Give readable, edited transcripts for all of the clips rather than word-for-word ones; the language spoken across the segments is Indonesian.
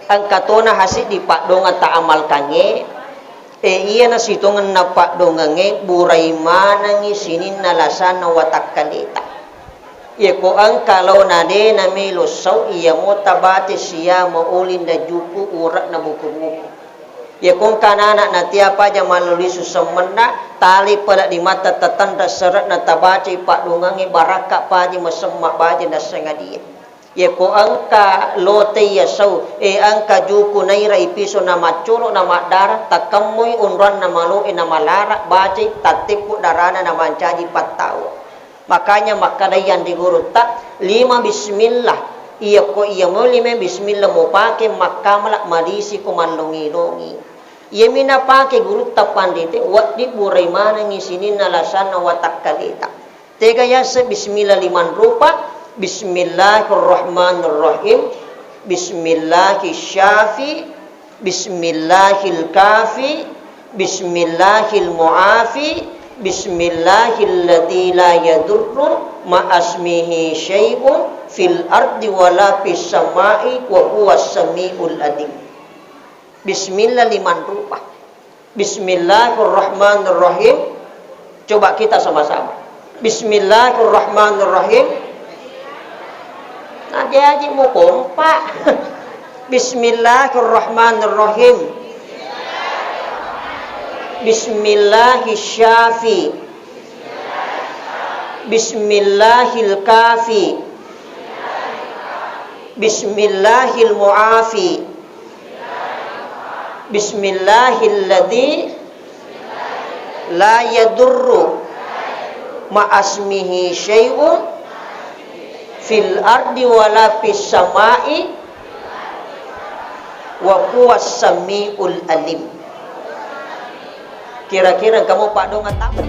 ang katona hasi di pakdonga ta amal kange iya na sitongan na pakdongange buray manangi sinin nalasan na watak kalita iya ko ang kalau nade na melosaw iya mo tabate siya mo ulin na juku urat na buku-buku ya kung kanana na tiapa aja maluli susamana tali pada di mata tatanda serat na tabaci pak dungangi baraka paji masemak baji na sengadia ya ko angka lote ya sau angka juku naira ipiso na macuro na madara takamoy unran na malu na malara baci tatipu darana na mancaji patau makanya makadayan di guru tak 5 bismillah iya ko iya mo 5 bismillah mo pake makamalak malisi ko manlongi-longi iya mina pake guru tapandite wat di buray mana ngisinin nalasan na watak kalita tega ya se bismillah 5 rupa bismillahirrahmanirrahim bismillahirrahmanirrahim bismillahirkafi bismillahilmuafi bismillahilladzi la yadurru ma'asmihi syai'un fil ardi wala fis samai wa huwas samiul alim. Bismillah 5 rupa. Bismillahirrahmanirrahim. Coba kita sama-sama. Bismillahirrahmanirrahim. Nah, dia aja mau kompak. Bismillahirrahmanirrahim. Bismillahirrahmanirrahim. Bismillahilkafi. Bismillahilmuafi. Bismillahilladzi la yadurru ma'asmihi syai'un fil ardi wala fis samai wa huwas samiul alim. Kira-kira kamu Pak Dong tahu?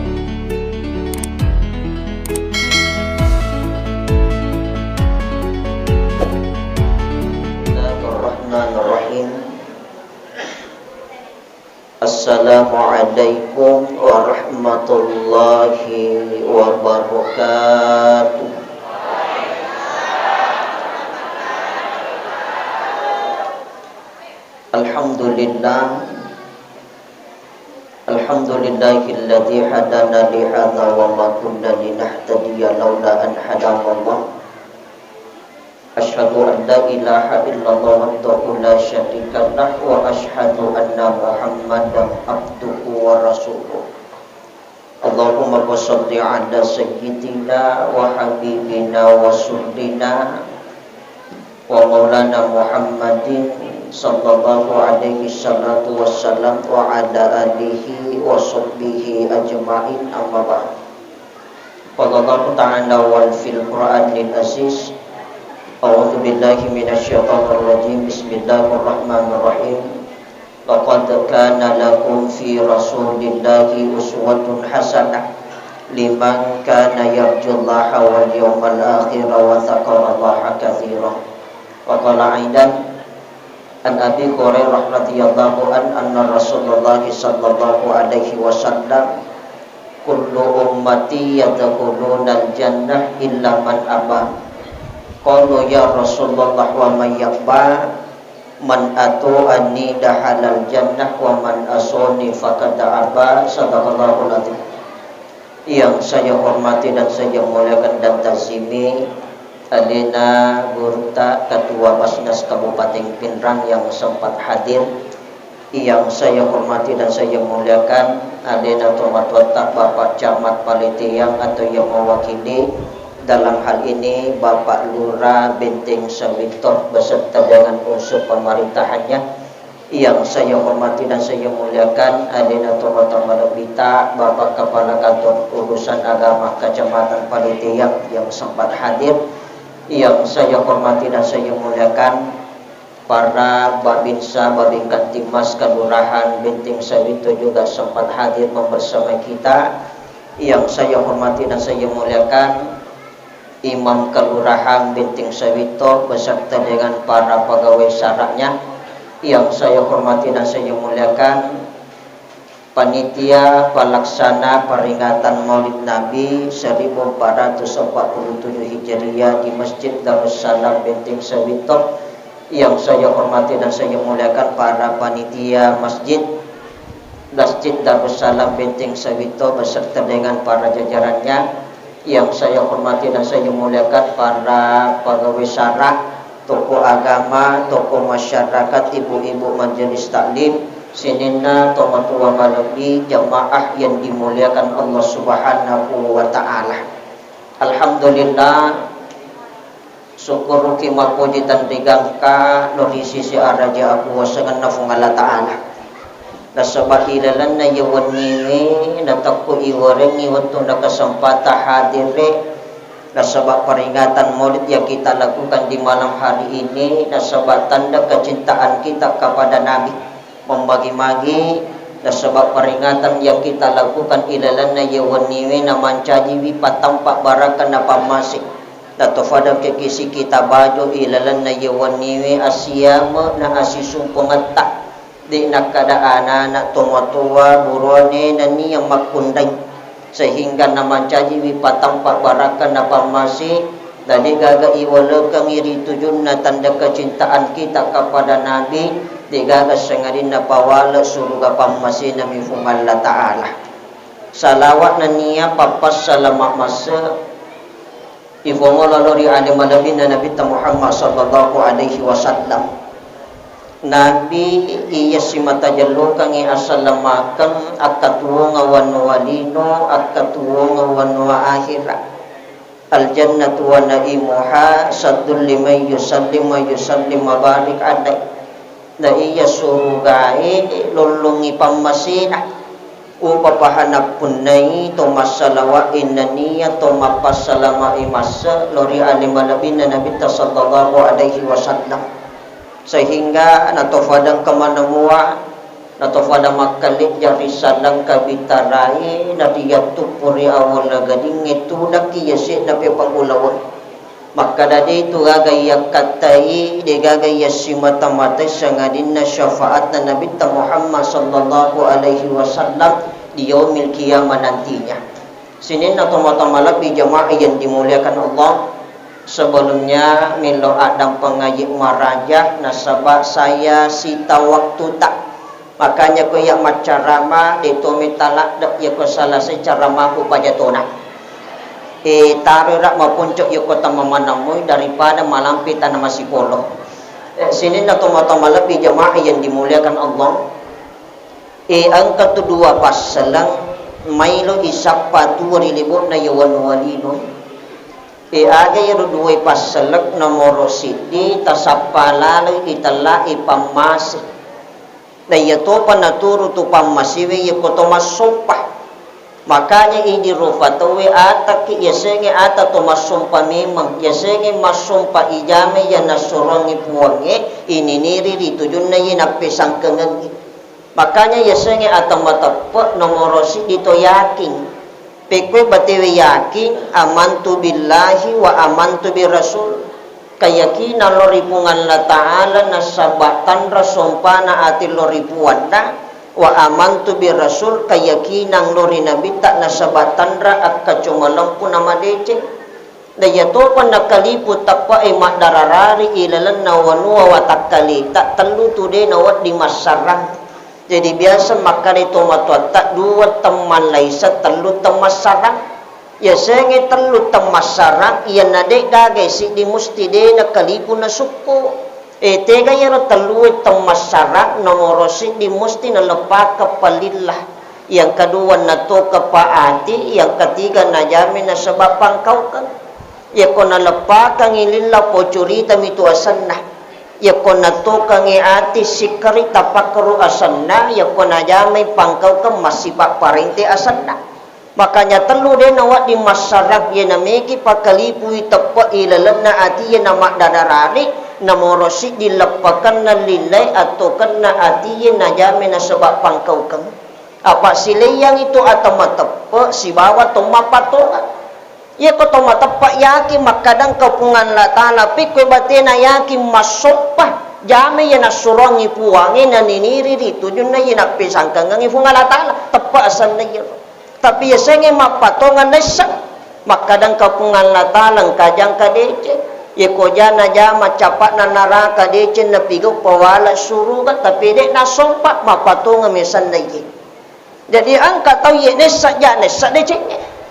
Bismillahirrahmanirrahim. Assalamualaikum warahmatullahi wabarakatuh. Alhamdulillah. Alhamdulillahilladzi hadana li hadza wa ma kunna linahtadiya laula an hadanallah. Asyhadu an la ilaha illallah wahdahu la syarika lah wa asyhadu anna Muhammadan abduhu wa rasuluh. Allahumma shalli ala sayyidina wa habibina wa sunnina wa maulana Muhammadin sallallahu alaihi salatu wassalam wa ala alihi wa sahbihi ajma'in amma ba'd. Qala Allah ta'ala wal fil Qur'anil aziz. A'udzu billahi minasyaitonir rajim. Bismillahirrahmanirrahim. Laqad kana lakum fi rasulillahi uswatun hasanah liman kana yarjullaha wal yawmal akhir wa dzakarallaha katsiran. Wa qala aidan an Abi Hurairah radhiyallahu anna Rasulullah sallallahu alaihi wasallam kullu ummati yadkhuluna al-jannah illa man aba. Qalu ya Rasulullah wa man yaba man atu'ani dahalal jannah wa man asuni faqad aba. Sadaqallahul azim. Yang saya hormati dan saya muliakan dan tazimi Alina Gurta Ketua Basnas Kabupaten Pinrang yang sempat hadir, yang saya hormati dan saya muliakan Alina Tumat-Watak Bapak Camat Palitiang atau yang mewakili dalam hal ini Bapak Lurah Benteng Sawitor beserta dengan unsur pemerintahannya, yang saya hormati dan saya muliakan Alina Tumat-Watak Bita Bapak Kepala Kantor Urusan Agama Kecamatan Palitiang yang sempat hadir, yang saya hormati dan saya muliakan para Babinsa, Babinkan Timas Kelurahan Benteng Sawito juga sempat hadir bersama kita, yang saya hormati dan saya muliakan Imam Kelurahan Benteng Sawito beserta dengan para pegawai syaratnya, yang saya hormati dan saya muliakan panitia pelaksana peringatan Maulid Nabi 1447 Hijriah di Masjid Darussalam Benteng Sawito, Yang saya hormati dan saya muliakan para panitia Masjid Darussalam Benteng Sawito beserta dengan para jajarannya. Yang saya hormati dan saya muliakan para pegawai syarah, tokoh agama, tokoh masyarakat, ibu-ibu majelis taklim, sinina, tomatua malabi, jamaah yang dimuliakan Allah Subhanahu wa taala. Alhamdulillah, syukur kimat puji dan digangka dari sisi araja aku wasangan nafung Allah taala. Nasabah ilalan na yawan niwi natakku iwarengi waktu na kesempatan hadire. Nasabah peringatan maulid yang kita lakukan di malam hari ini, nasabah tanda kecintaan kita kepada Nabi, membagi-bagi. Nasabah peringatan yang kita lakukan ilalan na yawan niwi na mancajiwi patampak barakan na pamasik. Natofadam kekisi kita baju ilalan na yawan niwi asiyama na asisung pengetak. Di nakada anak tua-tua burone nani yang makundai sehingga nama caji wipatampak barakan apa masih dari gaga iwala kami ritujun na tanda kecintaan kita kepada Nabi di gaga sengadin na pawala surga pamasi nami fumalla ta'ala salawat naniya papas salamak masa ifongololori alim alabin na Nabi Muhammad sallallahu alaihi wasallam. Nabi iya simata jallo kangi asalamakan akatuwa ngawan walino akatuwa ngawan wa akhirah al jannatu wa naimuha saddul liman yusallim wa yusallim barik adai na iya surugai lulungi pamasinah upapahanap punai to masalawa innaniya to mapasalama imasa lori alim alabin Nabi sallallahu alaihi wasallam sehingga natofadang kemana mua natofadang makalik jari sadang kabitarai nadiyatu puri awal gading itu daki yasi napi pangulawon maka dadi itu gagaya katai de gagaya simata-mata sangadin na syafaat na Nabi Muhammad sallallahu alaihi wasallam di yaumil qiyamah nantinya. Sinin atau mata malabi jamaah yang dimuliakan Allah. Sebelumnya milo adam pengayik marajah nasabah saya sita waktu tak makanya ko yang macarama dito mitalak dak ya ko salah secara mampu pajatona tarurak mapuncuk ya ko tamamanamoy daripada malampi tanah masipolo sini na tomatama lebih jamaah yang dimuliakan Allah ang kedua pasalang mailo isapatu rilibot na yawan walino aga yaro duwe pasalak na morosidi tasapalalo itala ipamasi na yato pa naturo to pamasiwe yakoto masumpa makanya ini rufatawe atak yasenge ata to masumpa memang yasenge masumpa ijame ya nasurongi puwange ininiri ditujun na yinapisang kengen makanya yasenge ata matapot na morosidi to yakin Pekwe batewe yakin amantu billahi wa amantu bi rasul keyakinan loripungan la ta'ala nasabatan rasompana ati loripuan na wa amantu bi rasul keyakinan lori nabi tak nasabatan ra akka cumalampu nama dece daya topan nakalipu tappa emak dararari ilalan nawanua wa takkali tak telu tude nawat di masarang. Jadi biasa makan itu matuatak dua teman laisa telu temas sarang. Ya senge telu temas sarang iya nade gage si di musti de na kalipu na suku. Tega yaro telu temas sarang nomoro si di musti na lepa kepalillah. Yang kedua na to kepaati, yang ketiga na jamin na sebab pangkau kan. Ya kona lepa kang ilillah pocurita mitu asanna. Ya kona to kangi ati sikari tapakru asanna ya kona jamai pangkau ke masih pak parente asanna makanya telu de nawat di masyarakat ye nameki pakalipu tepa ilalanna ati ye nama dadarari namorosi dilepakan na lilai atau kena ati ye najame na sebab pangkau ke apa sile yang itu atau matepa si bawa to mapatongan ya ko to matepa yakin makadang kepungan la taala pikwe batena yakin masopah jame ye nasurongi puange na niniri ditujun na ye nak pisangkangangi fungala taala tepa asan na ye tapi ya senge mapatongan nesa makadang kepungan la taala kajang kadece Ye ko jana jama capak na neraka de cen na pigo pawala suruga tapi de na sompak mapatunga mesan lagi. Jadi angka tahu ye nesa de cen.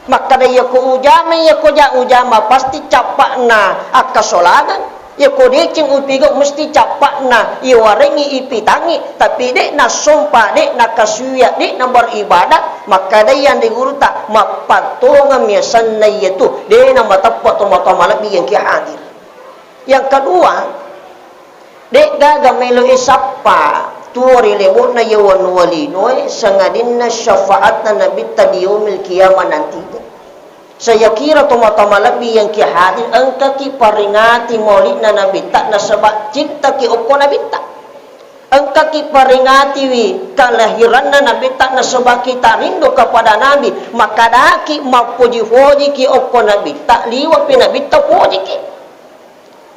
Maka de ye ko ujama pasti capak na akasolangan. Ye ko de cen upigo mesti capak na iwarengi ipitangi tapi de na sompak de na kasuya de na beribadat maka de yang diguru tak mapatunga mesan lagi tu de na matapat to malabi yang ki hadir. Yang kedua, dek gaga melo isapa tuori lebot na yawan wali noy sangadin na syafaat na nabi di yaumil qiyamah nanti. Saya kira toma-toma lebih yang ki hadir engka ki paringati maulid na nabi tak na sebab cinta ki opko nabi tak. Engka ki paringati wi kelahiran na nabi tak na sebab kita rindu kepada nabi maka daki mapuji-puji ki opko nabi tak liwa pi nabi tak puji ki.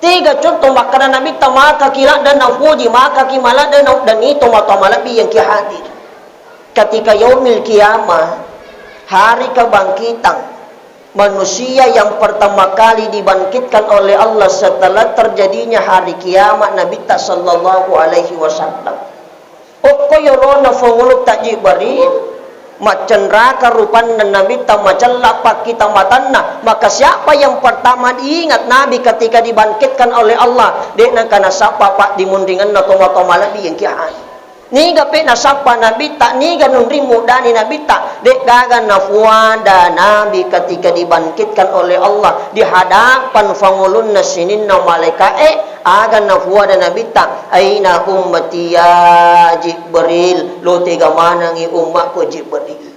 Tiga contoh makanan Nabi maka kira dan nafuji maka kimala dan itu mata malabi yang hadir. Ketika yaumil qiyamah, hari kebangkitan manusia yang pertama kali dibangkitkan oleh Allah setelah terjadinya hari kiamat Nabi sallallahu alaihi wasallam. Okko yorona fongulu tajibarin macan raka rupan dan Nabi macan lapak kita matanna maka siapa yang pertama diingat Nabi ketika dibangkitkan oleh Allah dek na kana sapa pak dimundingan na tomato malabi yang kian ni gape na sapa Nabi tak ni ganun rimu dani Nabi tak dek gagan na fuada Nabi ketika dibangkitkan oleh Allah di hadapan fangulun nasinin na malaika agan na fuada Nabi tak aina ummati ya Jibril lo tega manangi umatku Jibril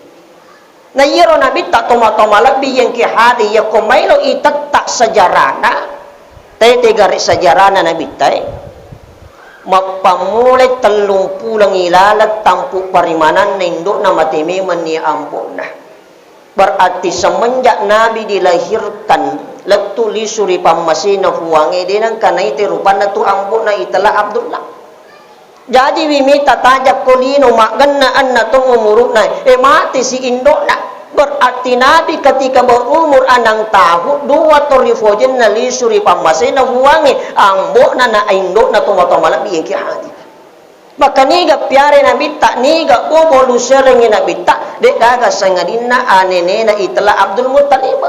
na yero Nabi tak toma-toma lebih yang ki hadi ya komailo itak tak sejarana tega ri sejarana Nabi tai mapamulai telung pulang ilalat tampu parimanan ninduk nama teme meni ampuna berarti semenjak Nabi dilahirkan letu li suri pamasina huange denang kana ite rupana tu ampuna itala Abdullah jadi wimita tajak kolino magana anna tong umuruna mati si indokna berarti Nabi ketika berumur 6 tahun 2 torifojen na li suri pamasina huange ambokna na indokna toma-toma labi yang kiadi maka niga piare Nabi tak niga bobo luserengi Nabi tak dek gaga sangadina anenena itala Abdul Muttalib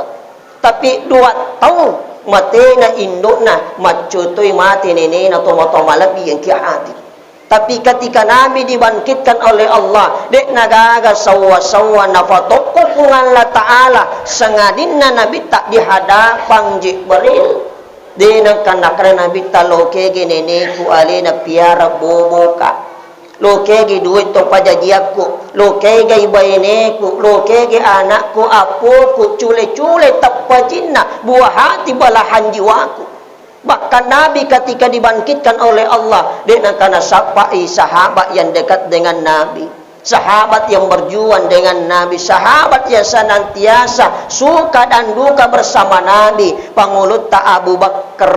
tapi 2 tahun matena indokna macutoy mati nenena toma-toma labi yang kiadi. Tapi ketika Nabi dibangkitkan oleh Allah dek nagaga sawa-sawa nafatokok dengan Allah Ta'ala sengadina Nabi tak dihadapan Jibril dinang kanakna Nabi tak lokege neneku alena piara boboka lokege duit to pajajiaku lokege ibayeneku lokege anakku apuku cule-cule tapajinna buah hati balahan jiwaku. Bahkan Nabi ketika dibangkitkan oleh Allah dengan karena sahabat sahabat yang dekat dengan Nabi, sahabat yang berjuang dengan Nabi, sahabat yang senantiasa suka dan duka bersama Nabi, pangulut tak Abu Bakar,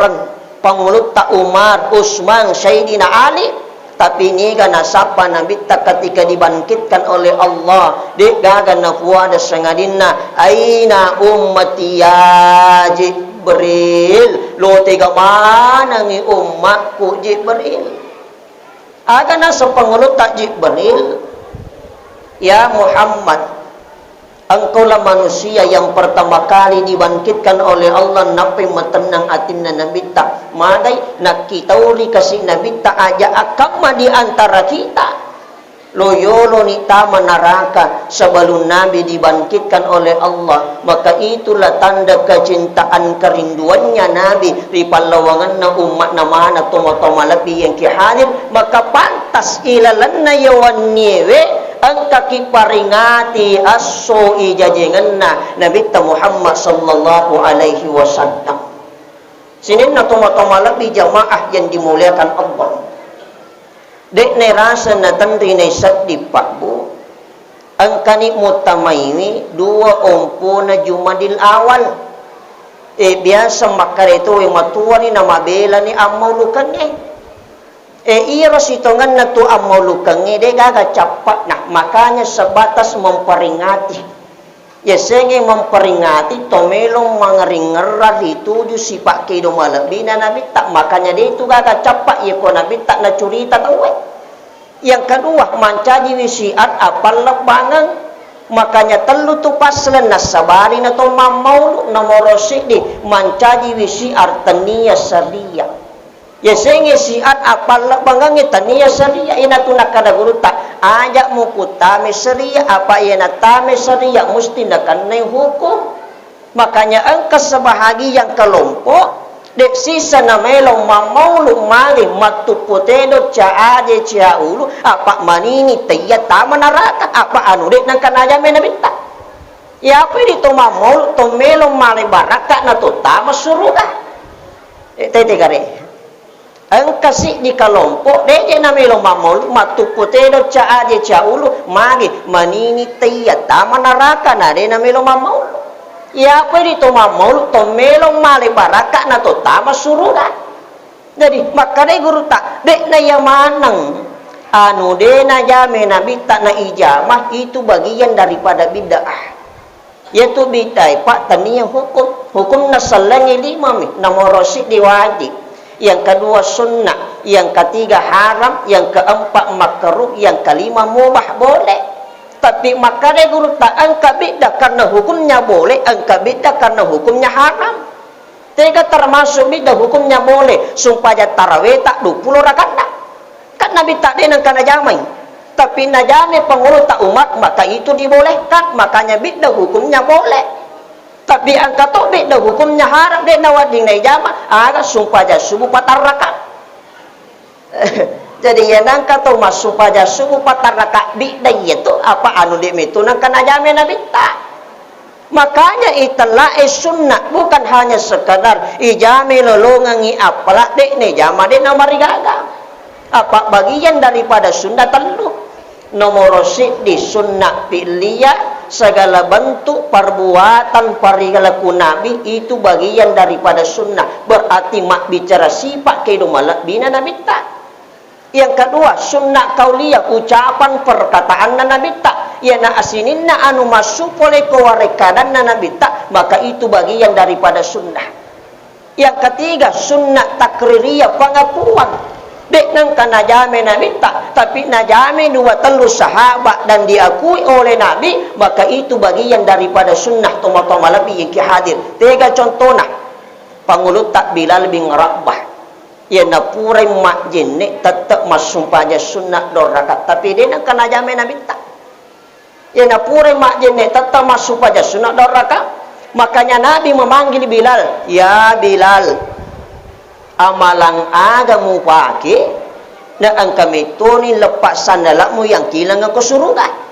pangulut tak Umar, Utsman, Sayyidina Ali. Tapi ini karena sapa Nabi tak ketika dibangkitkan oleh Allah dek gagan nafuada sengadina aina ummati ya Jibril lo tega mana ngi umatku Jibril agana sepengulut tak Jibril ya Muhammad engkaulah manusia yang pertama kali dibangkitkan oleh Allah napi matenang atinna Nabi tak madai nak kita uli kasih Nabi tak aja akama di antara kita loyolo nita menaraka sebelum Nabi dibangkitkan oleh Allah maka itulah tanda kecintaan kerinduannya Nabi di palawangan na umat namana toma-toma lebih yang kihadir maka pantas ilalanna yawan niewe angka kiparingati aso ijajenganna Nabi Muhammad sallallahu alaihi wasallam. Sinin na toma-toma lebih jamaah yang dimuliakan Allah. Dek ne rasa na tandri ne sat di pakbu. Angka ni mutamaimi 2 ompo na Jumadil awal. Biasa makar itu yang matua ni nama bela ni amaulukannya. Iro sitongan na tu amaulukannya de gaga capat nah makanya sebatas memperingati Ya sengi memperingati tomelong mangeringerat dituju sifat kedo malabina nabi tak, makanya dia itu gak capak ya ko nabi tak na curita tahu. Yang kedua mancaji wisiat apal lebangan, makanya telu tu paslen nasabari na to mamau nomor di mancaji wisiat tania saria. Ya sengi siat apal lebangan tania saria ina tu nakada guru tak ajak mukutame seria apa ia natame seria mesti nak nai hukum. Makanya angka sebahagi yang kelompok dek sisa namelong mamaulu mali matu potedo caade caulu apa manini tayat taman neraka apa anu dek nang kanaja menabita ya apa di to mamaulu to melong mali baraka na to tama surga tete kare ang kasih di kelompok deje na melong mamol matu potedo caade caulu magi manini tayat taman neraka na de na melong mamol ya apa di to mamol to melong mali baraka na to tama surga. Jadi makanya guru tak dek na yamanang anu de na jame nabi tak na ijamah itu bagian daripada bid'ah. Yaitu bid'ah pak tania hukum na salangi 5 nomor rosid diwajib. Yang kedua sunnah, yang ketiga haram, yang keempat makruh, yang kelima mubah boleh. Tapi makanya guru tak angka bid'ah karena hukumnya boleh, angka bid'ah karena hukumnya haram. Tiga termasuk bid'ah hukumnya boleh, supaya tarawih tak 20 rakaat. Kan Nabi tak denang karena jamai. Tapi najame pengurus tak umat maka itu dibolehkan, makanya bid'ah hukumnya boleh. Tapi angka tu bid'ah hukumnya haram, dek nawading na ijama aga supaya subuh 4 rakaat. Jadi yang angka tu masuk pada subuh 4 rakaat bid'ah itu apa anu dek itu nang kana jame nabi tak. Makanya itulah sunnah bukan hanya sekadar ijame lolongangi apalah dek ne jama dek na marigaga. Apa bagian daripada sunnah telu. Nomor di sunnah fi'liyah, segala bentuk perbuatan perilaku Nabi itu bagian daripada sunnah. Berarti mak bicara sifat kehidupan bina Nabi tak. Yang kedua sunnah kauliyah, ucapan perkataan Nabi tak. Ya na asininna anu masuk oleh kewarekadan Nabi tak, maka itu bagian daripada sunnah. Yang ketiga sunnah takririyah, pengakuan. Dek nang kana jame Nabi tak, tapi najame 2-3 sahabat dan diakui oleh Nabi, maka itu bagian daripada sunnah toma-toma lebih yang hadir. 3 contohna pangulut tak Bilal bin Rabah ya na purai mak jenne tetap masuk pada sunnah 2 rakaat, tapi dia nang kana jame Nabi tak ya na purai mak jenne tetap masuk pada sunnah 2 rakaat. Makanya Nabi memanggil Bilal, ya Bilal, amalang agamu pakai na ang kamitoni lepas sandalakmu yang kilang ke surga.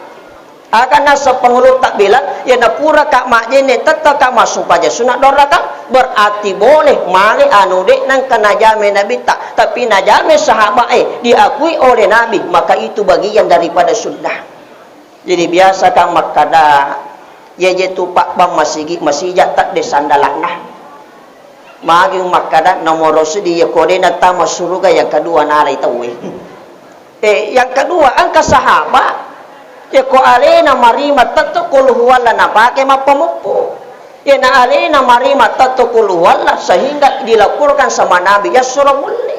Akan nasa pengulut tak bilang ya napura kak makjene tetap kak masuk pada sunat 2 rakaat, berarti boleh mari anu dek nang kana jame Nabi tak, tapi najame sahabat diakui oleh Nabi, maka itu bagian daripada sunnah. Jadi biasa kang makada ya jetu pak bang masih tak de sandalakna magi makada nomor di ya kodena tama surga. Yang kedua narai tahu yang kedua angka sahabat ya ko alena marima tatukul huwalla na pakai mapamupu ya na alena marima tatukul huwalla sehingga dilaporkan sama Nabi ya surah mulli.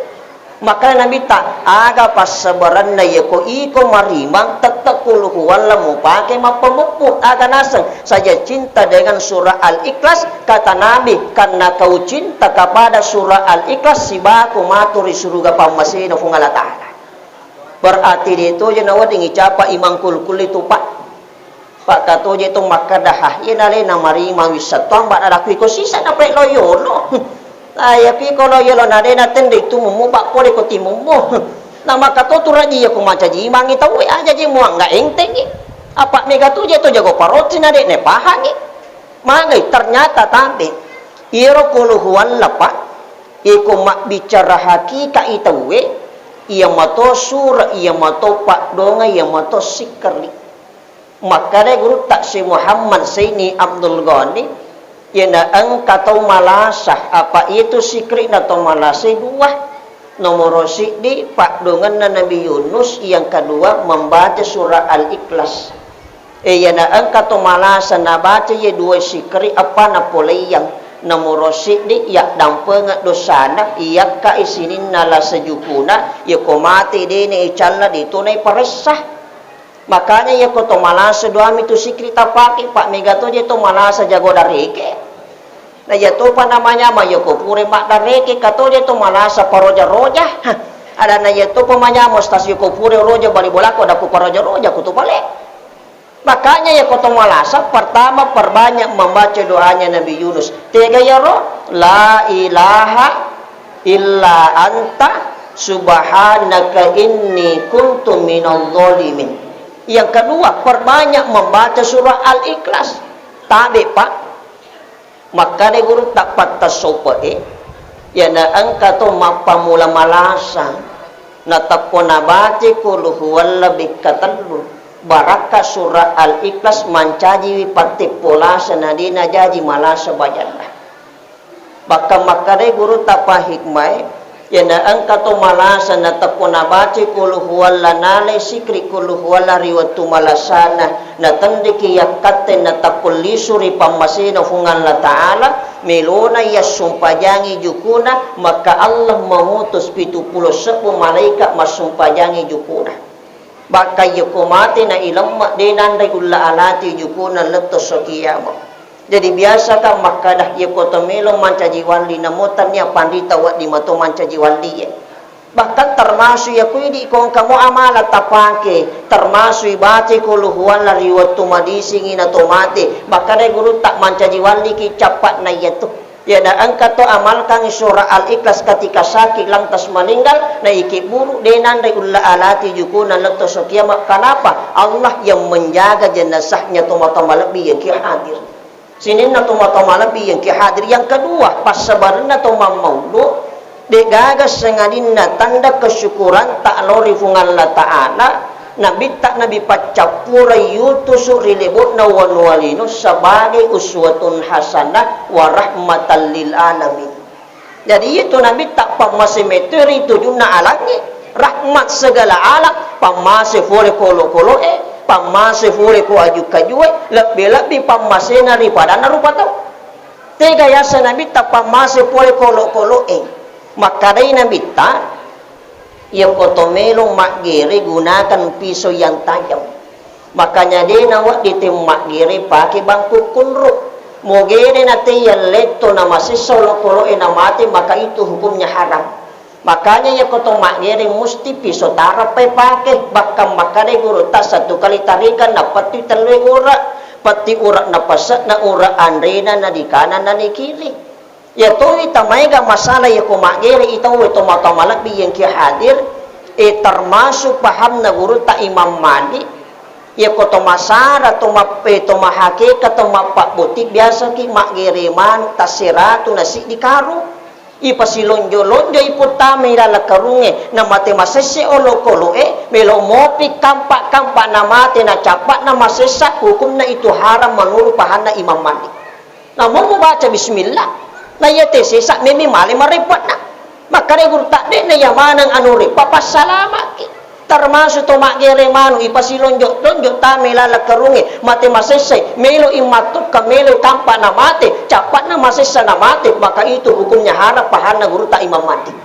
Maka Nabi tak aga pasabaran na ya ko iko marimang tatukul huwalla mo pakai mapamupu aga nasang saja cinta dengan surah Al-Ikhlas. Kata Nabi, karena kau cinta kepada surah Al-Ikhlas sibaku maturi surga pamasina fungala ta'ala. Berarti itu je nawa dingi capa imang kulkul itu pak kato je itu makadahah inale na marima wisatong ba adakui ko sisa na pre loyolo ay pi ko loyolo na de naten de tu mumu ba pole ko timumu na makato turaji ya ko maca ji imang itaw aja ji mo nga engteng apa mega tu je to jago paroti na de ne pahangi mangai ternyata tambe iro kuluhuan lapa iko mak bicara hakika itawe ia mato surah ia mato pak donga ia mato sikerli. Maka dia guru tak si Muhammad Saini Abdul Ghani ia na angka tau malasah apa itu sikri na tau malasih 2 nomor di pak dongan na Nabi Yunus. Yang kedua membaca surah Al-Ikhlas Yana angka to malasa na baca ye dua sikri apa na polayang na murosik di yak dampengat dosana iyak ka isinin nala sejukuna ya ko mati di ni icalla di tunai peresah. Makanya ya ko to malasa doa mi tu sikri tapaki pak megato je to malasa jago dareke. Na ya to pa namanya ma ya ko pure mak dareke kato je to malasa paroja-roja. Ada na ya to pamanya mo stasyo ko pure roja bali bolako da ko paroja-roja ko to balik. Makanya ya kota malasa pertama perbanyak membaca doanya Nabi Yunus. Tiga ya roh, la ilaha illa anta subhanaka inni kuntu minal zalimin. Yang kedua perbanyak membaca surah Al-Ikhlas. Tabi pak, maka de guru tak patah sopa ya na angka to mapamula malasa na tapona baca kul huwallahi katallu. Baraka surah Al-Ikhlas mancaji wipati pola senadina jaji malasa bajanlah. Baka makare guru tapa hikmah yana angka to malasa na tapona baci kul huwalla nale sikri kul huwalla riwatu malasana na tandiki yakatte na tapulli suri pamasina fungan la ta'ala melona ya sumpajangi jukuna maka Allah mengutus 70 malaikat masumpajangi jukuna. Baka yukumati na ilamma dinan regula alati jukuna leto sokiyama. Jadi biasa ka makadah yukotomelo mancajiwali namutannya pandita wa di mato mancajiwali. Bahkan termasuk ya kuidi kong kamu amala tapake termasuk baca kul huwalla riwatu madisingi na tomate baka de guru tak mancajiwali ki capat na yatu. Ya na angka to amalkan surah Al-Ikhlas ketika sakit lantas meninggal na ikiburu denan regula alati jukuna leto sokiyama. Kenapa? Allah yang menjaga jenazahnya toma-toma lebih yang hadir. Sinin na toma-toma lebih yang hadir. Yang kedua, pas sabarna toma maulu degagas sengadina tanda kesyukuran tak lori fungan la ta'ala Nabi tak Nabi pacapura yutusu rilebut na wanwalinu sebagai uswatun hasanah wa rahmatan lil alamin. Jadi itu Nabi tak pamasimetri tujuna alangi rahmat segala alam pamase fole kolo-kolo pamase fole ko aju-kajue lebih-lebih pamase daripada narupa tau. Tiga yasa Nabi tak pamase fole kolo-kolo maka dari Nabi tak ya kotomelo makgiri gunakan pisau yang tajam. Makanya dia nawak ditemak giri pakai bangku kunruk. Mogere nate yang leto nama sisolo kolo mati maka itu hukumnya haram. Makanya ya kotomak giri mesti pisau tarapai pakai. Bahkan makanya guru tak satu kali tarikan na pati telui urak. Pati urak na pasat na urak andrena na di kanan na di kiri. Ya to itamaiga masalah ya kumagiri itaw ito matamalabi yang kia hadir termasuk paham na guru ta Imam Malik ya ko to masara to mape to mahakika to mapak butik biasa ki magiri man tasiratu nasi di karu ipasilonjo-lonjo iputame la karunge na mate masese olo-kolo melo mopi kampak-kampak na mate na capat na masesa hukum na itu haram menurut paham na Imam Malik. Namun mau baca bismillah na yate sesak memi mali maripot na maka regur tak de na yamanang anu ripa pasalamat termasuk to magere manu ipasilonjo-lonjo tame lala karunge mate masese melo imatuk ka melo tampa na mate capat na masesa na mate maka itu hukumnya haram pahana guru ta Imam Mati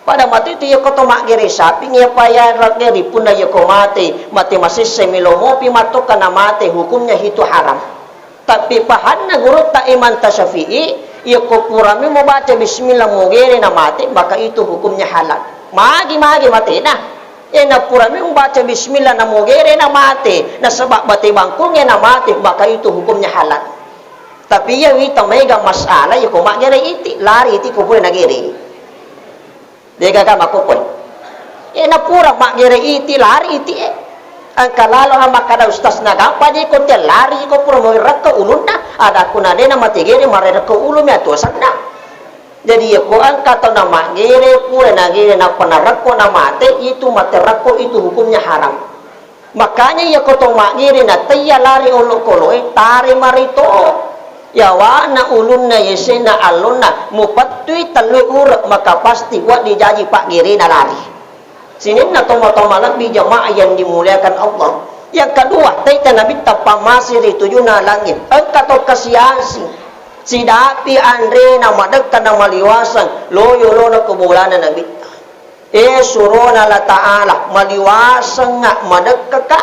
pada mati itu ya koto magere sapi ya paya rakeri pun ya ko mate masese melo mopi matuk ka na mate hukumnya itu haram. Tapi pahana guru ta Imam Tasyafi'i ya kopurami mau baca bismillah mogere na mati maka itu hukumnya halal. Magi mati nah. Na purami mau baca bismillah na mogere na mati na sebab bati bangkungnya na mati maka itu hukumnya halal. Tapi ya wita mega masalah ya ko magere iti lari iti ko pure nagere. Dega ka makopoy. Na pura magere iti lari iti ang kalalo hama kada ustaz nagapa di ko lari ko pura mo rakka ulun na ada kunade na matigere marere ko ulo mi atusan na. Jadi ya ko ang kato na magere pura nagere na panarako na mate itu materako itu hukumnya haram. Makanya ya ko to magere na taya lari ulo kolo tari marito. Ya wana ulun na yesena alun na mupatui talui urak maka pasti wa dijaji pak gere na lari. Sinin na toma-toma lebih jamaah yang dimuliakan Allah. Yang kedua, taita nabi tapamasir itu na langit. Engka to kasiasi. Si dapi andre na madagkan na maliwasan, loyo lo na kumulana nabi. Surona la ta'ala, maliwasan nga madagka.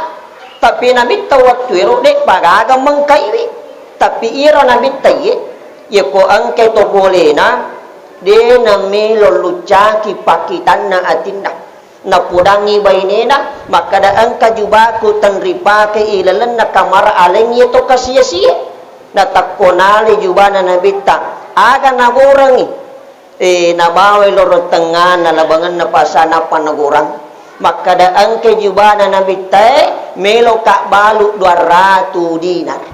Tapi nabi tawatwiro dek pagagang mengkaiwi. Tapi ira nabi taye, yako angke to bolena, de na melolucaki pakitan na atinda. Na pudangi bainena maka da angka jubaku tanripake ilalan na kamar aleng ito kasiyasiya na takkonali jubana nabita aga nagurangi nabaway loro tengah na labangan na pasana panagurang maka da angka jubana nabita melo ka balu 200 dinar.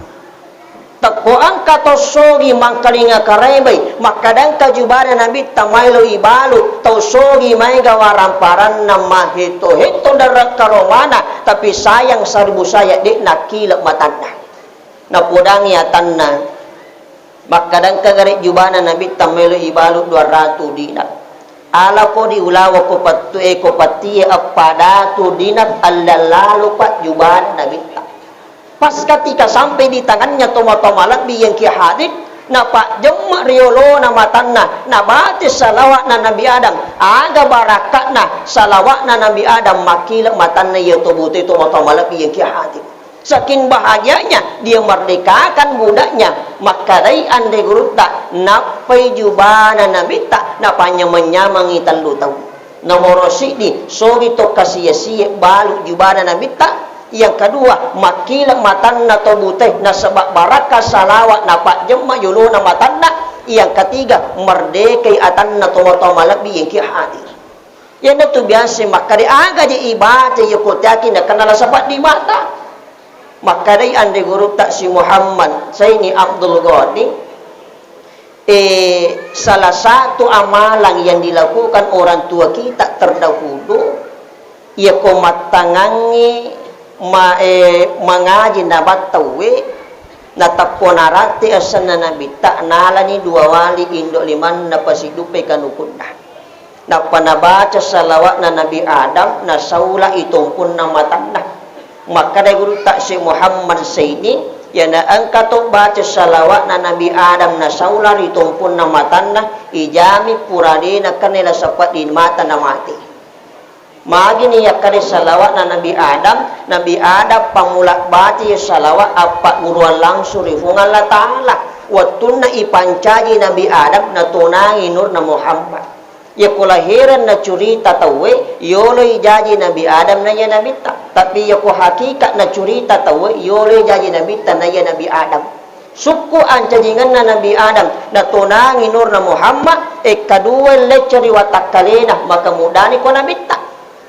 Tako ang katosogi mangkalinga karebay makadang kajubana nabi tamaylo ibalu tausogi may gawaramparan na mahito-hito darat karomana tapi sayang sarbu saya di nakilap matanda napudang yatan na makadang kagarit jubana nabi tamaylo ibalu 200 dinar ala ko di ulawa ko pati apadatu dinar alalalu pat jubana nabi. Pas ketika sampai di tangannya tomat-tomalat biyang ki hadid na pak jemma riolo na matanna na batis salawat na Nabi Adam aga barakat na salawat na Nabi Adam makila matanna ya tubuti tomat-tomalat biyang ki hadid. Saking bahagianya dia merdekakan budaknya maka dai ande gurutta napai jubana Nabi tak napanya menyamangi talu tahu nomorosi di sogi to kasiyasiye balu jubana Nabi tak. Yang kedua, makilang matanna to buteh na sebab baraka salawat na pak jemma yulu na matanna. Yang ketiga, merdekai atanna to malak biyang ki hadir. Yan tu biasa maka di aga je ibadah yukutaki na kanala sabat di mata. Maka di ande guru tak si Muhammad Saini Abdul Ghani salah satu amalan yang dilakukan orang tua kita terdahulu ia komatangangi mengaji nabat tawe nataponarate asana nabi tak nalani 2 wali indok 5 napasidupe kanukunda napanabaca salawat na Nabi Adam na saula itumpun na matanna maka day guru tak si Muhammad Saini yana angkato baca salawat na Nabi Adam na saula itumpun na matanna ijami purade na kanila sapat di mata na mati. Magi niya kare salawat na Nabi Adam pamulak baca salawat apa uruan langsung rifungan la ta'ala watun na ipancaji Nabi Adam na tunangi nur na Muhammad ya kulahiran na curita tawe yolo ijaji Nabi Adam na ya Nabi ta tapi ya ko hakikat na curita tawe yolo ijaji Nabi ta na ya Nabi Adam suku ancajingan na Nabi Adam na tunangi nur na Muhammad kadua leceri watakalena maka mudani ko Nabi ta.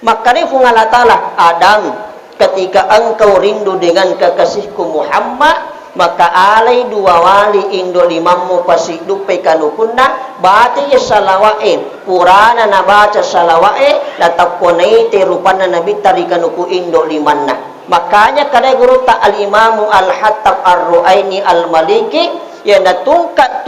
Maka ni fungal ta'ala Adam ketika engkau rindu dengan kekasihku Muhammad maka alai 2 wali indo 5 pasidupe kanukunda bati salawain purana na baca salawae natakonai terupana nabi tarikanuku indo 5 makanya kadai guru ta al-imamu al-hattab ar-ru'aini al-maliki ya natungkat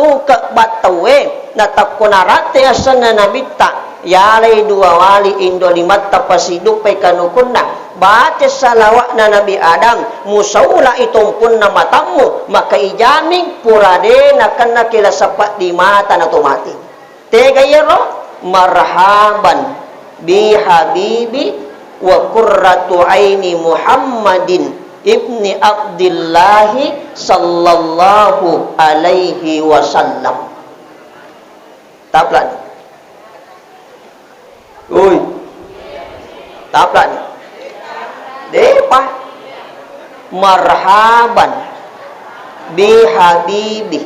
batawe natakonarate asana nabi ta yalai 2 wali indo 5 tapasidupe kanukunda baca salawat na Nabi Adam musaula itumpun na matamu maka ijaming purade na kana kila sapat di mata na tumati tegayero marhaban bi habibi wa qurratu aini Muhammadin ibni Abdillahi sallallahu alaihi wasallam taplan ui taplan depa marhaban bi habibi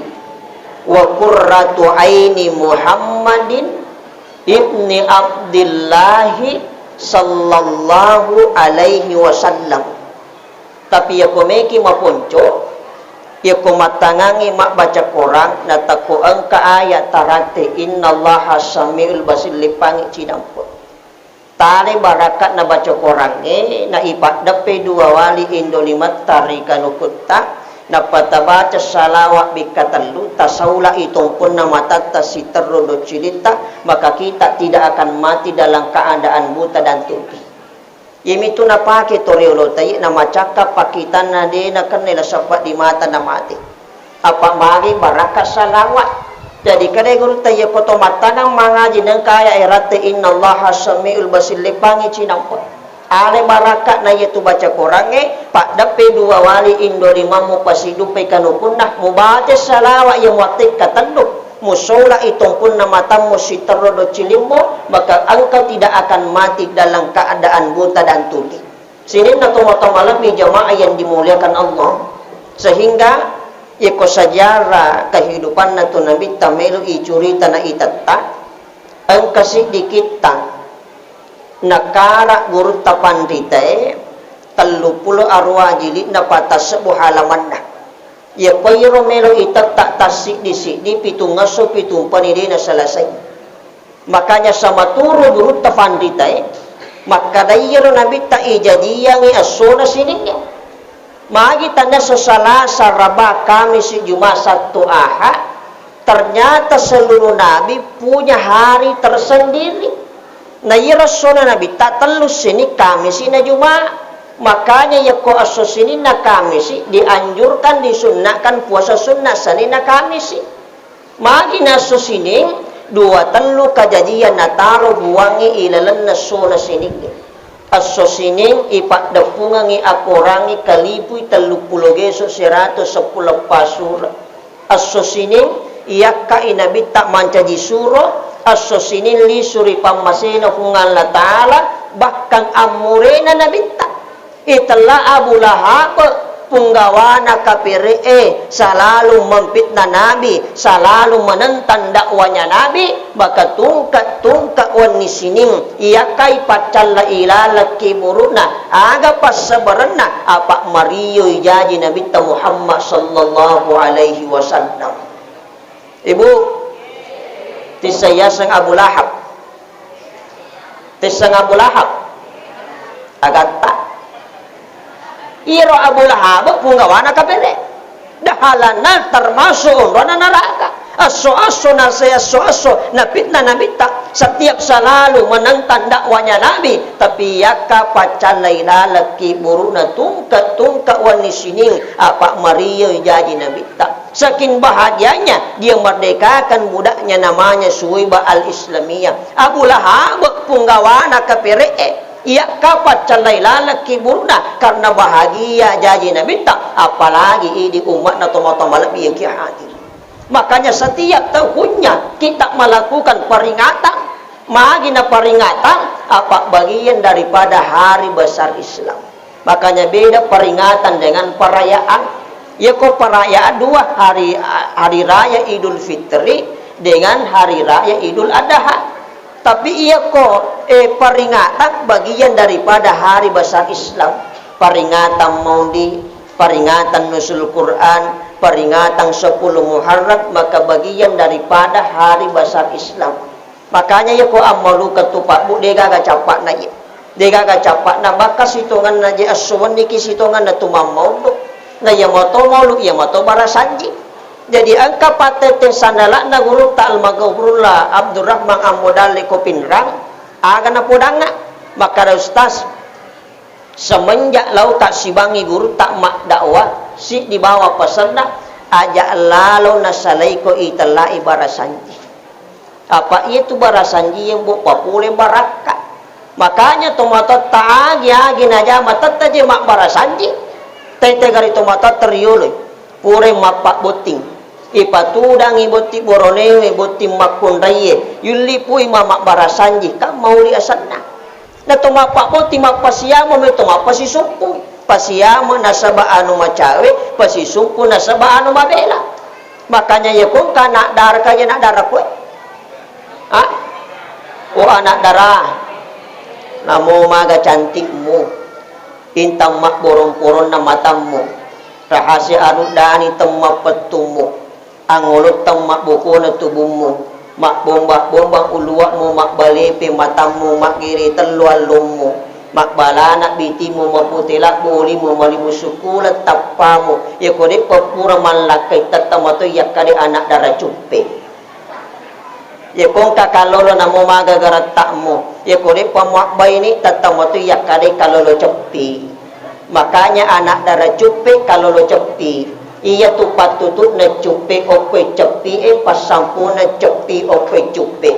wa qurratu aini Muhammadin ibni Abdillahi sallallahu alaihi wasallam tapi ya komeki maponco ya komatangangi mak baca Quran natako angka ayat tarate innallaha samiul basir lipangi cidampun tali barakat na baca Quran na ipat dape 2 wali indo 5 tarikan ukutta na patabaca salawat bikatallu tasaula itumpun na matata si terrodo cilita maka kita tidak akan mati dalam keadaan buta dan tuli Yemi tu napake toriolo tayi na macaka pakitan na de na kanila sapat di mata na mati. Apa magi baraka salawat. Jadi kadai guru tayi poto mata nang mangaji nang kaya irate innallaha samiul basir lepangi cinampa. Ale baraka na yetu baca korange pak dape dua wali indo limamu pasidupe kanukunah mubaca salawat yang watik katanduk. Musola itong pun nama tamu si terodo cilimbo, maka engkau tidak akan mati dalam keadaan buta dan tuli. Sini nato-nato lebih jamaah yang dimuliakan Allah. Sehingga iko sejarah kehidupan nato Nabi tamelu icurita na itata engkau sedikita nakara guru tapandite 30 arwah jilid na patas sebuah halaman na. Ya payro melo itak tak tasik di pitung ngaso pitung panidina selesai. Makanya sama turu guru tafandita maka dayro nabi ta ijadiyang asona sininya. Magi tanda sesalasa raba kami si Jumat Sabtu Ahad. Ternyata seluruh nabi punya hari tersendiri. Na irasona nabi tak telus sini kami sini Jumat. Makanya ya ko aso sini na Kamisi dianjurkan disunnahkan puasa sunnah sani na Kamisi. Magi naso sini dua telu kejadian nataro buangi ilalan naso na sini. Aso sini ipak depungangi akorangi kalipui 30 geso 110 pasura. Aso sini iyakka inabi tak manca di suro. Aso sini li suri pamasena hungan la ta'ala bahkan amurena nabi tak. Itulah Abu Lahab penggawana kafir selalu memfitnah Nabi, selalu menentang dakwanya Nabi, maka tungkat wan sining ia kai pacalla ilala kiburuna aga pas sebenarnya apa Mario jaji Nabi Muhammad sallallahu alaihi wasallam. Ibu tisaya sang Abu Lahab tisang Abu Lahab agak tak iro Abu Lahab punggawana kapere dahalana termasuk rona neraka aso-aso na saya aso-aso na fitnah nabi tak setiap selalu menentang dakwanya Nabi tapi yaka pacalai lalaki buruna tungkat wani sining apa Maria jadi Nabi tak saking bahagianya dia merdekakan budaknya namanya Suwaibah al-Islamiyah. Abu Lahab punggawana kapere ia kapat calai lalaki buruna karena bahagia janji Nabi tak apalagi di umat atau lebih yang kia hadir. Makanya setiap tahunnya kita melakukan peringatan magina peringatan apa bagian daripada hari besar Islam. Makanya beda peringatan dengan perayaan. Ya kok perayaan dua hari raya Idul Fitri dengan hari raya Idul Adha. Tapi ia kok peringatan bagian daripada hari besar Islam. Peringatan Maulid, peringatan Nuzul Quran, peringatan 10 Muharram, maka bagian daripada hari besar Islam. Makanya ya kok amalu ketupak bu dega ga capak na ye. Dega ga capak na maka sitongan na je aswan niki sitongan na tumam maulu. Na ya moto maulu ya moto barasanji. Jadi angka patete sandala na guru ta'al magabrullah Abdurrahman Amodali Kopinrang aga na podanga maka ustaz semenjak lau tak sibangi guru tak mak dakwah si dibawa pesanna aja lalu nasalai ko itala ibarasanji apa itu barasanji yang bu papule baraka makanya tomato taagi agi naja matata je mak barasanji tete gari tomato teriolo pure mapak boting ipatudang iboti boronewe iboti makundaye yuli pui mama barasanji kam mauli asanna na tumapak boti mapasiamo me tumapasi sumpu pasiamo nasaba anu macawe pasisumpu nasaba anu mabela makanya ya kung kana dar kaya nak darah kue ha o anak darah namo maga cantikmu intang mak borong-borong na matamu rahasia anu dani temma petumu angolot tang mak buku na tubuhmu mak bombak uluakmu mak balepe matamu mak kiri telualummu mak balana bitimu maputilak bulimu malimu sukulat tapamu ya kode papura malakai tatamato yak kade anak darah cupe Ya kong kakalolo na mo magagarat mo. Ya kuri pamuak bay ni tatamo tu yak kade kalolo cepi. Makanya anak darah cupi kalolo cepi. Iya tu patutut na cupi okwe cepi pasampu na cepi okwe cupi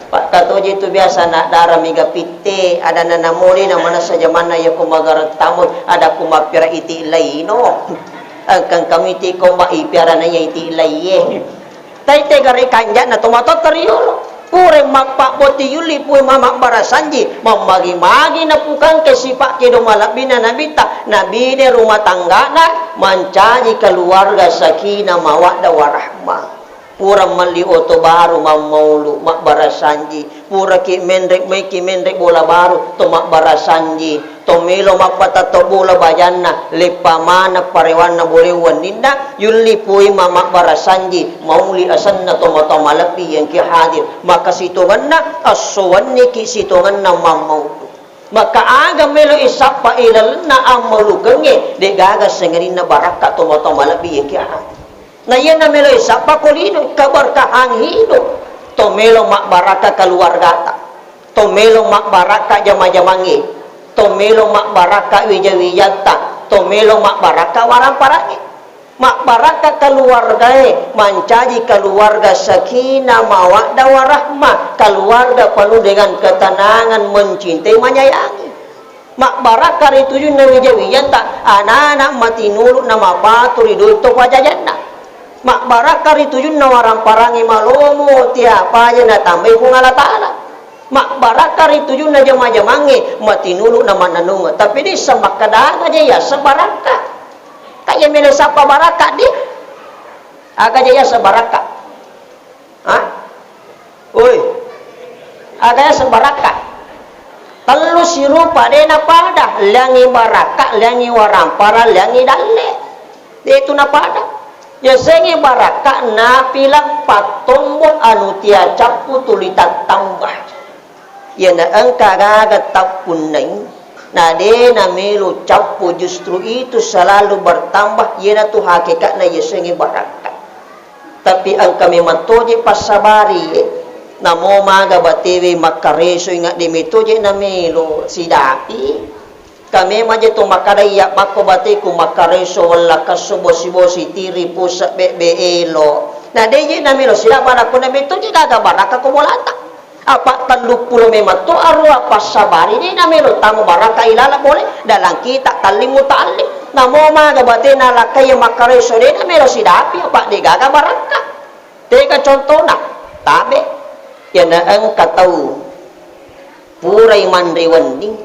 Pak katoji itu biasa anak darah miga pite ada nanamuli na mana saja mana ya kumagarat tamu ada kumapira iti laino. Angkang kami ti ko maipira na ya iti laye. Tai tegari kanja na tomato teriolo. Pure makpak boti yuli pue mamak barasanji memagi-magi na pukan kesipak kedo malabina nabita nabi de rumah tangga na mancaji keluarga sakinah mawaddah warahmah. Pura mali oto baru mamaulu mak barasanji pura ki mendrek bola baru to mak barasanji to melo mak patato bola bajanna lepa mana parewana boleh waninda yuli pui mamak barasanji mauli asanna to mata malapi yang ki hadir maka sitonganna aswanni ki sitonganna mamaulu maka aga melo isapa ilalna amalu genge de gaga sengerina baraka to mata malapi yang ki hadir na yan na melo isapa kolino kabarkahang hidup to melo mak baraka keluarga to melo mak baraka jama-jamangi to melo mak baraka wija-wijata to melo mak baraka waramparagi mak baraka keluarga mancaji keluarga sakinah mawaddah warahmah keluarga penuh dengan ketenangan mencintai menyayangi mak baraka itu na wija-wijata anak-anak mati nurut nama patu ridho to wajajana mak barakar itu yun nawarang parangi malomo tiapa aja na tambay kung ala ta'ala mak barakar itu yun na jama-jamangi matinuluk na mananunga tapi di sa makadaan aja ya sa baraka kaya mila sa pabaraka di aga aja ya sa baraka ha uy aga ya sa baraka telu sirupa de na pada langi baraka langi warampara langi dalle itu na pada ya sengi baraka na pilang patombo anu tia capu tulita tambah ya na angka gaga tapunai na de na melu capu justru itu selalu bertambah ya na tu hakikat na ya sengi baraka tapi angka mematoje pasabari na mo maga batewe makareso ingat de metoje na melu sidapi kami maje tu makaraya mako batiku makareso wala kasobosi-bosi tiri pusa beelo na deje na milo sila para ko na mito di daga baraka ko molata apa tanduk pulo memato arwa pasabari ni na milo tamu baraka ilala boleh dalang kita talimu talim na mo maga bate na lakay makareso de na milo sidapi apa di gaga baraka teka contoh na tabe yan na ang katau puray mandriwanding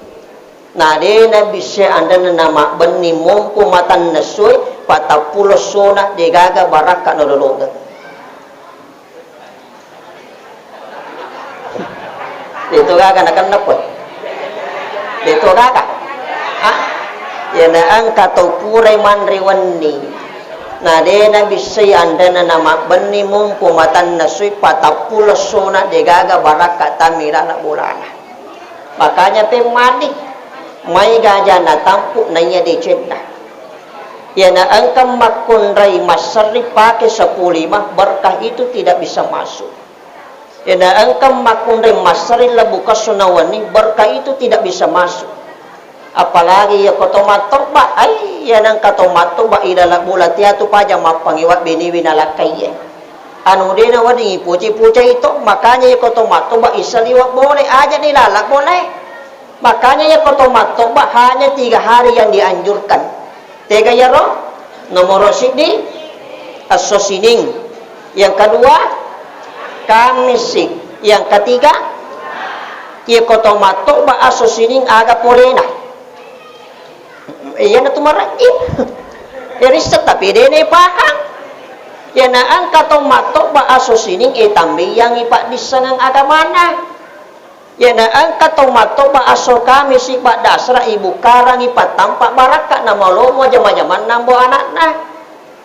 na de na bisya anda na nama beni mompo matan nasoy patapulo sona de gaga baraka nolologa dito gaga nakanapot dito gaga ha yan na ang katupuray manriwani na de na bisya anda na nama beni mompo matan nasoy patapulo sona de gaga baraka tamira na bulana makanya pemadi may gaja na tampuk na iya di cenda ya na angkam makunray masari pake sa pulima berkah itu tidak bisa masuk ya na angkam makunray masari labukas sunawani berkah itu tidak bisa masuk apalagi ya kotomatok ba ay ya nang katomatok ba idala bulatia tu paja mapangiwat biniwi na lakay anu din na wadi puci-puca itu makanya ya kotomatok ba isaliwak boleh aja nilalak boleh makanya ya kotomato hanya 3 hari yang dianjurkan. Tega ya roh. Nomor sini asosining. Yang kedua kamisi. Yang ketiga ya kotomato asosining aga polena. Iya na tumarangin. Ya riset tapi dene paham. Ya na ang katomato asosining itambi yang ipak disangang aga mana. Ya na ang katomato aso kami si pak dasra ibu karang ipat tampak baraka na malomo jama-jaman nambo anak-anak.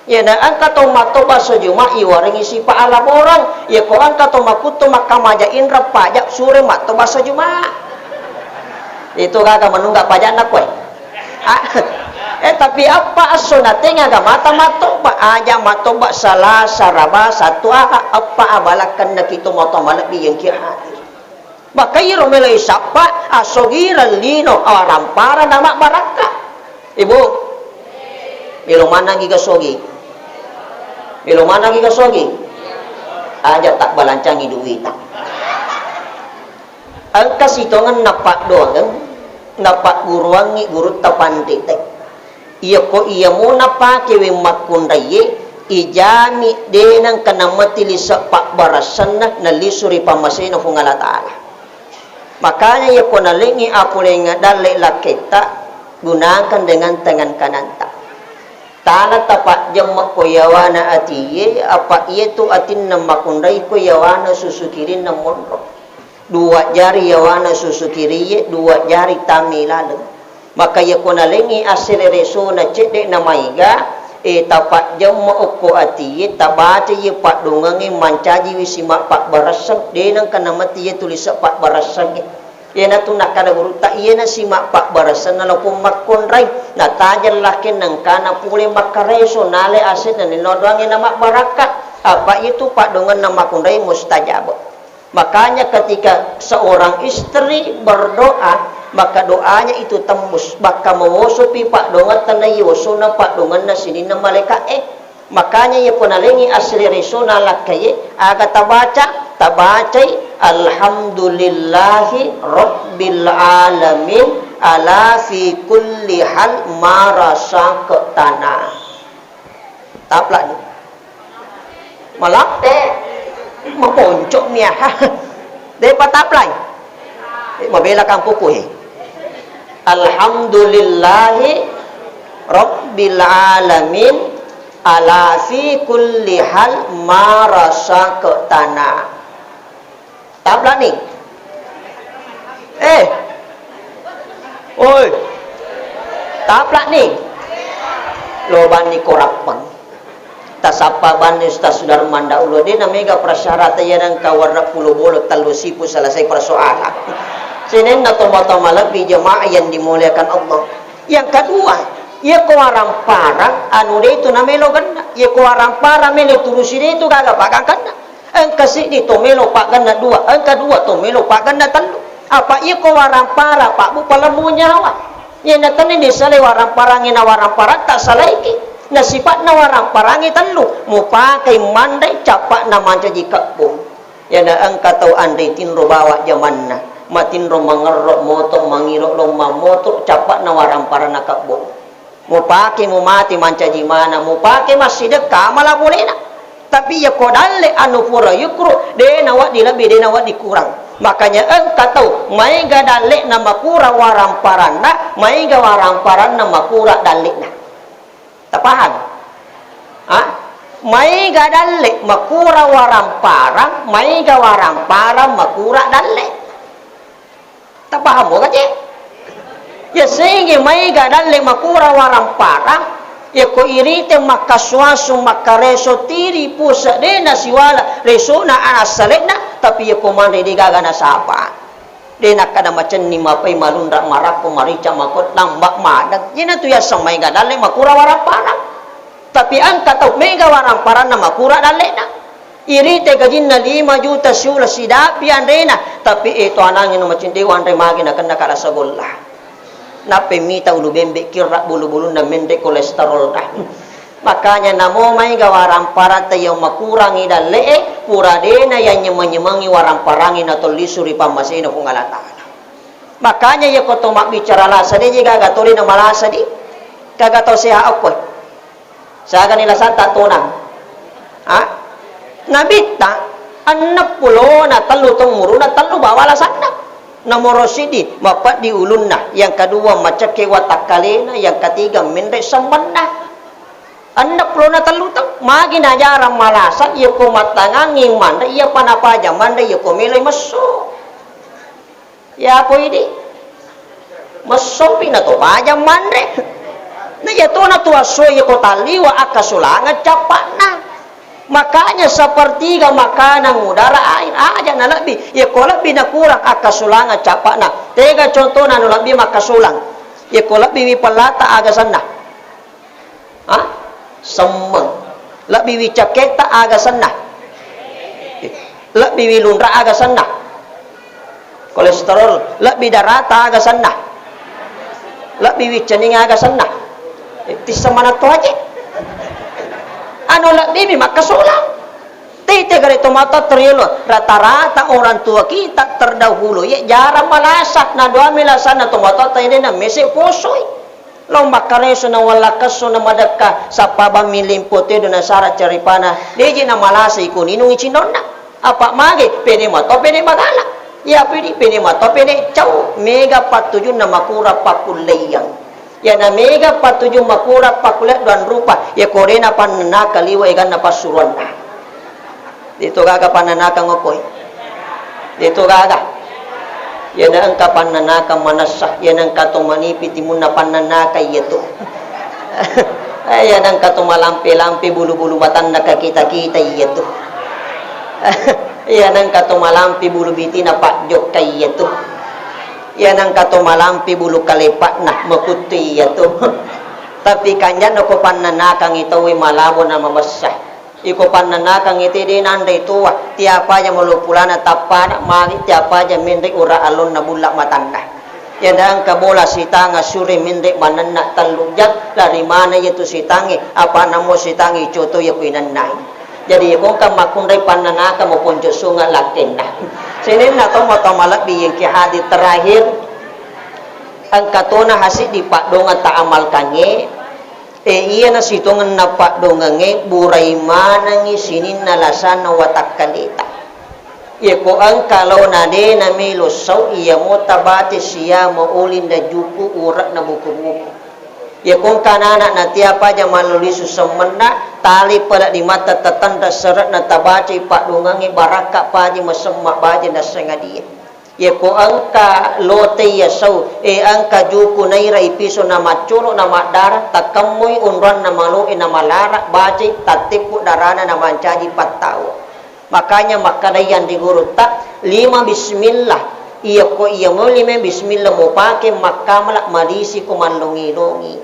Ya na ang katomato sejuma iwaring isi pak alam orang. Ya ko ang katomakuto makamaja indra pajak sure mato sejuma. Itu kagak menunggak pajak nak kowe. Tapi apa asunate nga mata-mato ba aja mato ba salah saraba satu apa abalakan na kito moto malabi yang ki hadir. Maka iro melo isapa asogiran lino arampara nama baraka. Ibu, milo mana giga sogi? Milo mana giga sogi? Aja tak balancangi duit. Ang kasitongan napak doang, napak guruangi guru tapandi tek. Iya ko iya muna pa kiwi makundaye ijami denang kanamati lisa pak barasan na lisuri pamasay na fungala ta'ala. Makanya iya ko nalingi apulay nga dalay lakita gunakan dengan tangan kanan ta. Tala tapat jam makuyawana atiye apa iya tu atin na makunday kuyawana susukirin na monro. Dua jari yawana susukiriye, dua jari tamilalang. Maka ya ko nalingi aselereso na cede na maiga tapat jam maoko ati tabate ye pak dongangi mancaji wisima pak barasang denang kana mati ye tulisa pak barasang ye na tu nakada guru ta ye na sima pak barasang na lakum makonrai na tajal lakin nang kana pule makareso nale aset na ninodwangi na mak barakat apa itu pak dongan na makonrai mustajab. Makanya ketika seorang istri berdoa, maka doanya itu tembus. Maka mewosopi pak dongan tanai wosona pak dongan na sini na malaikat makanya ya penalingi asli risona lakaye aga tabacai alhamdulillahi rabbil alamin ala fi kulli hal marasa ke tanah. Tapla ni malak maponcok niya de pataplay mabela kang pupuhi alhamdulillahi rabbil alamin ala fi kulli hal marasa ke tanah. Tabla ni oi tabla ni loban ni korapan tasapa banis ta sudar manda ulo de na mega prasyarata yan kawarna pulo bolo talusipu selesai persoalan sinin na tomo-tomo lebih jemaah yang dimuliakan Allah. Yang kedua ia kuarang parang anu de itu na melo ganda ia kuarang parang melo turusi de itu kagak pagang ganda ang kasi dito melo pak ganda dua ang kedua to melo pak ganda telu apa ia kuarang parang pak bu palamu nyawa yan na tanin di sale warang parangin na warang parang tak salaiki na sifat na warang parangi telu mo pakai mandai capak na manca jikapung yan na ang kataw andai tinro bawa zaman na matinro mangerok motor mangirok lomba motor capak na warang parang nakabung mo pakai mo mati manca jimana mo pakai masih dekat malah boleh nak tapi ya kodale anu pura yukru de nawat dilebih de nawat dikurang makanya ang kataw mai ga dalek na makura warang paranda mai ga warang parang na makura dalek na. Tak paham? Mai ga dalle makura warang parang, mai ga warang parang makura dalle. Tak paham mo kaje? Ya sehingga mai ga dalle makura warang parang, ya ko irite makaswasu makareso tiri pusa de na siwala reso na asalena tapi ya ko mande di gaga na sapa. De nak kada macam ni mapai malunda marako marica makot nambak madag jina tu ya samai ga dalle makura warang parang tapi angka tau mega warang parang na makura dalle na irite gajin na 5 juta sula sidapi andena tapi itu anangin macam dewan re magi na kena kala sagolla na pemita ulu bembe kira bulu-bulu na mende kolesterol dah makanya namo mai ga warang parang tayo makurangi dalle pura dena yang nyemangi warang parangi na tolisuri pamasina kung alata. Makanya ya ko tomak bicara lasa de jika gatoli na malasa di kagato siya ako. Sa kanila sa tatunang. Nabita anak pulo na talo tong muru na talo bawala sana. Namorosidi mapat di ulun na. Yang kedua macake watakalena, yang ketiga mende sambanna. Anak pulo na talutang magi na jarang malasan iya ko matangangi manda iya panapaja manda iya ko milay maso ya po ini maso pinato paja manda na iya to na tuwaso iya ko taliwa akasulangan capak na makanya sepertiga makanan udara air aja na lebih iya ko lebih na kurang akasulangan capak na tega contoh na lebih makasulang iya ko lebih mipalata agasan na Semmeng. Lak biwi cakek tak aga senah. Lak biwi lunra aga senah. Kolesterol, lak bidara tak aga senah. Lak biwi cening aga senah. Ti semana tu aja. Anu lak bibi maka sulang. Tite gari tomata terilo rata-rata orang tua kita terdahulu ya jarang malasak na doa milasan na tomata ini na mesi posoi lomba kareso na wala kaso na madaka sa pabamilimpote do na syarat caripana deji na malasa ikuninung icinona apa mage pene mato pene magala ya pene mato pene cau mega patujun na makura pakulayang ya na mega patujun makura pakulay dan rupa ya korena panana kaliwa ikan na pasuruan dito gaga pananaka ngokoy dito gaga yan ang kapananaka manasa yan ang katumanipit mo na pananaka ito yan ang katumalampi-lampi bulu-bulu batan nakakita-kita ito yan ang katumalampi bulu biti na pakjok kay ito yan ang katumalampi bulu kalipat na makuti ito tapi kanyan ako pananakang ito ay malabo na mabasa iko pananakang iti din anday tuwa tiapa aja malupulana tapana magi tiapa aja mindek ura alon na bulak matanda yan ang kabola sitanga suri mindek mananna talujak dari mana itu sitangi apa namo sitangi coto ya kuinanay jadi kung kamakundai pananaka mo ponjo sunga lakin na sinin na to motomalak biyeng kihadi terakhir ang katona hasid di pakdonga taamal kange iya na situngan na pakdongange buray manangi sinin nalasan na watak kalita iya ko ang kalaw na de na milosaw iya mo tabate siya maulin na juku urak na buku-buku iya kung kanana na tiapa dya maluliso sa mana tali pala di mata tatanda serat na tabate pakdongange baraka pa di masamma ba di na sangadiya ye ko ang ka lote yasaw ang ka juku na iray piso na machulo na madara takamoy unran na maluin na malara bajay tatipo darana na manchaji patawa makanya makadayan di guru ta 5 bismillah iya ko iya mo 5 bismillah mo pake makamala marisi ko manlongi-longi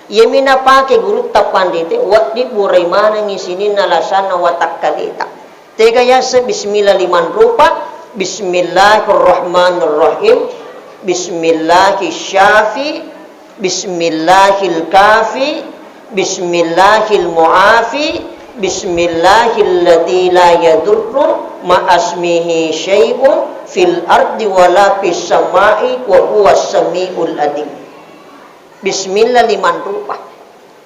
iya minapake guru ta pandite wat di buray manang isinin nalasan na watak kalita tega yasa bismillah 5 rupa Bismillahirrahmanirrahim Bismillahirrahmanirrahim Bismillahirkafi Bismillahilmuafi Bismillahilladzi la yadurru ma'asmihi syai'un fil ardi wala fis samai wa huwas samiul alim Bismillah 5 rupa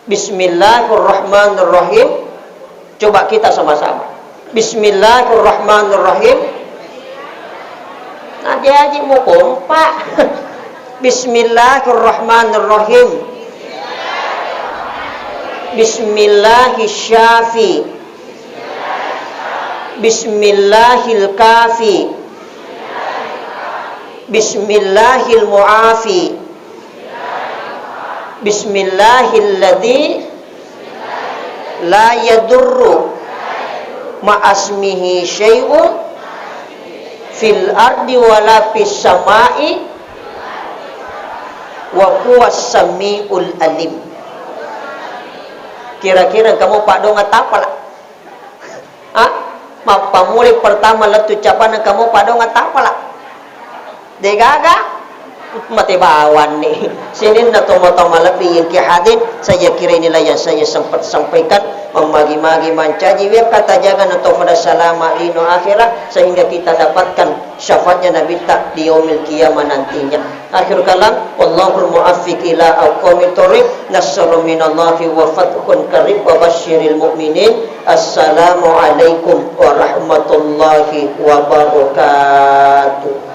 Bismillahirrahmanirrahim coba kita sama-sama Bismillahirrahmanirrahim nanti aja mau kompak Bismillahirrahmanirrahim Bismillahirrahmanirrahim Bismillahilkafi Bismillahilmuafi Bismillahilladzi la yadurru ma'asmihi syai'un fil ardi wala fis samai wa huwas samiul alim kira-kira kamu pak dong apa lah pamuli pertama letu ucapan kamu pak dong apa lah degaga mati bawan nih sini na tomo-tomo lebih yang kihadin saya kira inilah yang saya sempat sampaikan memagi-magi mancaji biar kata jangan atau pada salama lino akhirat sehingga kita dapatkan syafaatnya Nabi tak di yaumil qiyamah nantinya akhir kalam wallahul muwaffiq ila aqwamit thoriq nasrun minallahi wa fathun qarib wa basyiril mu'minin assalamu alaikum warahmatullahi wabarakatuh